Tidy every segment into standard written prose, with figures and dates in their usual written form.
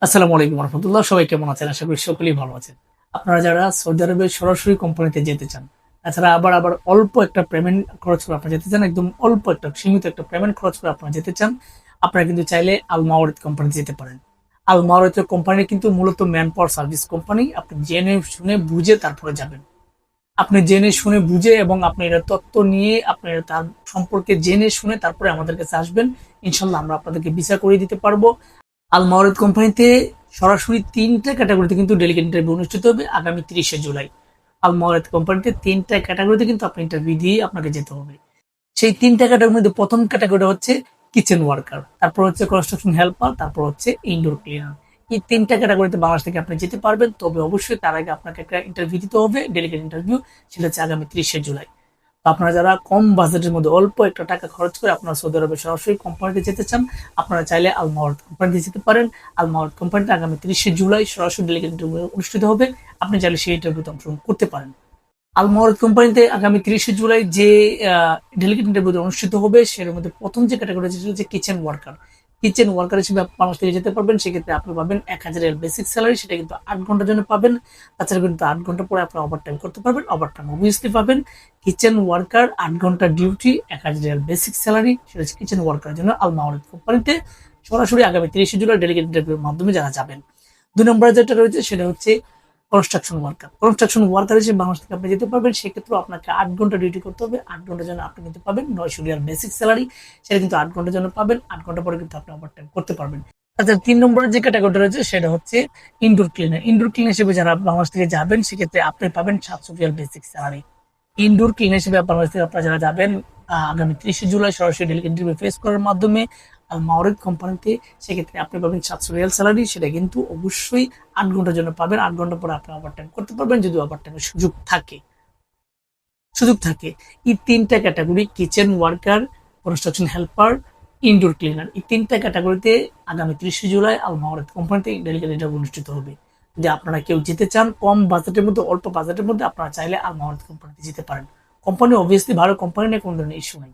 আসসালামু আলাইকুম রহমতুল্লাহ। সবাই কেমন আছেন? আশা করি সকলেই ভালো আছেন। আপনারা যারা সৌদি আরবে সরাসরি কোম্পানিতে যেতে চান, তাছাড়া আবার অল্প একটা পেমেন্ট খরচ করে আপনারা যেতে চান, একদম অল্প একটা সীমিত একটা পেমেন্ট খরচ করে আপনারা যেতে চান, আপনারা কিন্তু চাইলে আল মাওয়ারিদ কোম্পানিতে যেতে পারেন। আল মাওয়ারিদ কোম্পানি কিন্তু মূলত ম্যান পাওয়ার সার্ভিস কোম্পানি। আপনি জেনে শুনে বুঝে তারপরে যাবেন। আপনি জেনে শুনে বুঝে এবং আপনি এটা তথ্য নিয়ে আপনি তার সম্পর্কে জেনে শুনে তারপরে আমাদের কাছে আসবেন। ইনশাল্লাহ আমরা আপনাদেরকে ভিসা করে দিতে পারবো। আল মাওয়ারিদ কোম্পানিতে সরাসরি ৩টা ক্যাটাগরিতে কিন্তু ডেলিগেট ইন্টারভিউ অনুষ্ঠিত হবে আগামী ৩০শে জুলাই। আল মাওয়ারিদ কোম্পানিতে ৩টা ক্যাটাগরিতে কিন্তু আপনি ইন্টারভিউ দিয়ে আপনাকে যেতে হবে। সেই ৩টা ক্যাটাগরির মধ্যে প্রথম ক্যাটাগরিটা হচ্ছে কিচেন ওয়ার্কার, তারপর হচ্ছে কনস্ট্রাকশন হেল্পার, তারপর হচ্ছে ইনডোর ক্লিনার। এই ৩টা ক্যাটাগরিতে বাংলাদেশ থেকে আপনি যেতে পারবেন, তবে অবশ্যই তার আগে আপনাকে একটা ইন্টারভিউ দিতে হবে, ডেলিগেট ইন্টারভিউ। সেটা হচ্ছে আগামী ৩০শে জুলাই। আপনারা যারা কম বাজেটের মধ্যে অল্প একটা টাকা খরচ করে আপনারা সৌদি আরবে সরাসরি কোম্পানিতে যেতে চান, আপনারা চাইলে আল মাওয়ারিদ কোম্পানিতে যেতে পারেন। আল মাওয়ারিদ কোম্পানিতে আগামী ৩০শে জুলাই সরাসরি ডেলিগেট ইন্টারভিউ অনুষ্ঠিত হবে। আপনি চাইলে সেই ইন্টারভিউতে অংশগ্রহণ করতে পারেন। আল মাওয়ারিদ কোম্পানিতে আগামী ৩০শে জুলাই যে ডেলিগেট ইন্টারভিউ অনুষ্ঠিত হবে, সেটার মধ্যে প্রথম যে ক্যাটাগরি হচ্ছে কিচেন ওয়ার্কার। কিচেন ওয়ার্কার হিসেবে বাংলাদেশ থেকে যেতে পারবেন। সেক্ষেত্রে আপনি পাবেন ১,০০০ বেসিক স্যালারি, সেটা কিন্তু ৮ ঘন্টার জন্য পাবেন। তাছাড়া কিন্তু ৮ ঘন্টা পরে আপনি ওভার টাইম করতে পারবেন, ওভার টাইম অবভিয়াসলি পাবেন। কিচেন ওয়ার্কার ৮ ঘন্টা ডিউটি, ১,০০০ বেসিক স্যালারি, সেটা হচ্ছে কিচেন ওয়ার্কারের জন্য আল মাওয়ারিদ কোম্পানিতে সরাসরি আগামী ৩০শে জুলাই ডেলিগেট ইন্টারভিউর মাধ্যমে যারা যাবেন। ২ নম্বরে যেটা রয়েছে সেটা হচ্ছে কনস্ট্রাকশন ওয়ার্কার। কনস্ট্রাকশন ওয়ার্কার হিসেবে বাংলাদেশ থেকে আপনি যেতে পারবেন। সেক্ষেত্রে আপনাকে ৮ ঘন্টা ডিউটি করতে হবে। ৮ ঘন্টার জন্য আপনি কিন্তু পাবেন ৯০০ রিয়াল বেসিক স্যালারি, সেটা কিন্তু ৮ ঘন্টার জন্য পাবেন। ৮ ঘন্টা পরে কিন্তু আপনি ওভার টাইম করতে পারবেন। আচ্ছা, ৩ নম্বরের যে ক্যাটাগরিটা রয়েছে সেটা হচ্ছে ইনডোর ক্লিনার। ইনডোর ক্লিনার হিসেবে যারা বাংলাদেশ থেকে যাবেন, সেক্ষেত্রে আপনি পাবেন ৭০০ Real basic salary. Indoor cleaner হিসেবে বাংলাদেশ থেকে আপনারা যারা যাবেন আগামী ৩০শে জুলাই সরাসরি ডেলিগেট ইন্টারভিউ ফেস করার মাধ্যমে আল মাওয়ারিদ কোম্পানিতে, সেক্ষেত্রে আপনি পাবেন ৭০০ রিয়াল স্যালারি। সেটা কিন্তু অবশ্যই ৮ ঘন্টার জন্য পাবেন। ৮ ঘন্টা পরে আপনি ওভার টাইম করতে পারবেন যদি ওভার টাইমের সুযোগ থাকে। এই ৩টা category kitchen worker, construction helper, indoor cleaner, এই ৩টা ক্যাটাগরিতে আগামী ৩০শে জুলাই আল মাওয়ারিদ কোম্পানিতে ডেলিগেট ইন্টারভিউ অনুষ্ঠিত হবে। যদি আপনারা কেউ যেতে চান কম বাজেটের মধ্যে, অল্প বাজেটের মধ্যে, আপনারা চাইলে আল মাওয়ারিদ কোম্পানিতে যেতে পারেন। কোম্পানি অবভিয়াসলি ভালো কোম্পানি, নিয়ে কোনো ধরনের ইস্যু নাই।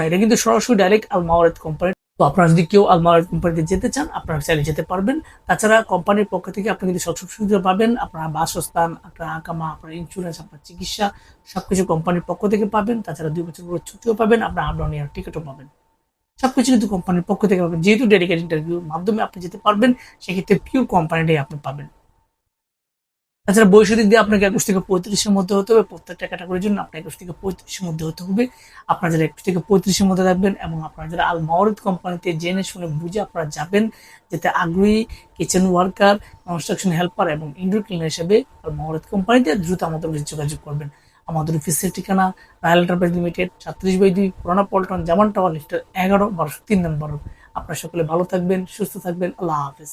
এটা কিন্তু সরাসরি ডাইরেক্ট আল মাওয়ারিদ কোম্পানি। তো আপনারা যদি কেউ আল মাওয়ারিদ কোম্পানিতে যেতে চান, আপনারা চাইলে যেতে পারবেন। তাছাড়া কোম্পানির পক্ষ থেকে আপনি কিন্তু সব সুবিধা পাবেন। আপনার বাসস্থান, আপনার আকামা, আপনার ইন্স্যুরেন্স, আপনার চিকিৎসা, সবকিছু কোম্পানির পক্ষ থেকে পাবেন। তাছাড়া ২ বছর পরে ছুটিও পাবেন, আপনার আপ ডাউন এর টিকিটও পাবেন। সবকিছু কিন্তু কোম্পানির পক্ষ থেকে পাবেন। যেহেতু ডেডিকেটেড ইন্টারভিউর মাধ্যমে আপনি যেতে পারবেন, সেক্ষেত্রে পিওর কোম্পানিটাই আপনি পাবেন। তাছাড়া বয়সের দিক দিয়ে আপনাকে ২১ থেকে ৩৫-এর মধ্যে হতে হবে। প্রত্যেকটা ক্যাটাগরির জন্য আপনার ২১ থেকে ৩৫-এর মধ্যে হতে হবে। আপনারা যারা ২১ থেকে ৩৫-এর মধ্যে থাকবেন এবং আপনারা যারা আল মাওয়ারিদ কোম্পানিতে জেনে শুনে বুঝে আপনারা যাবেন, যেতে আগ্রহী কিচেন ওয়ার্কার, কনস্ট্রাকশন হেল্পার এবং ইনডোর ক্লিনার হিসেবে আল মাওয়ারিদ কোম্পানিতে দ্রুত আমাদের কাছে যোগাযোগ করবেন। আমাদের অফিসের ঠিকানা রায়াল এন্টারপ্রাইজ লিমিটেড, ৩৭/২, পুরানা পল্টন, জামান টাওয়ার, লিফটের ১১, ১২০৩ নম্বর। আপনারা সকলে ভালো থাকবেন, সুস্থ থাকবেন। আল্লাহ হাফেজ।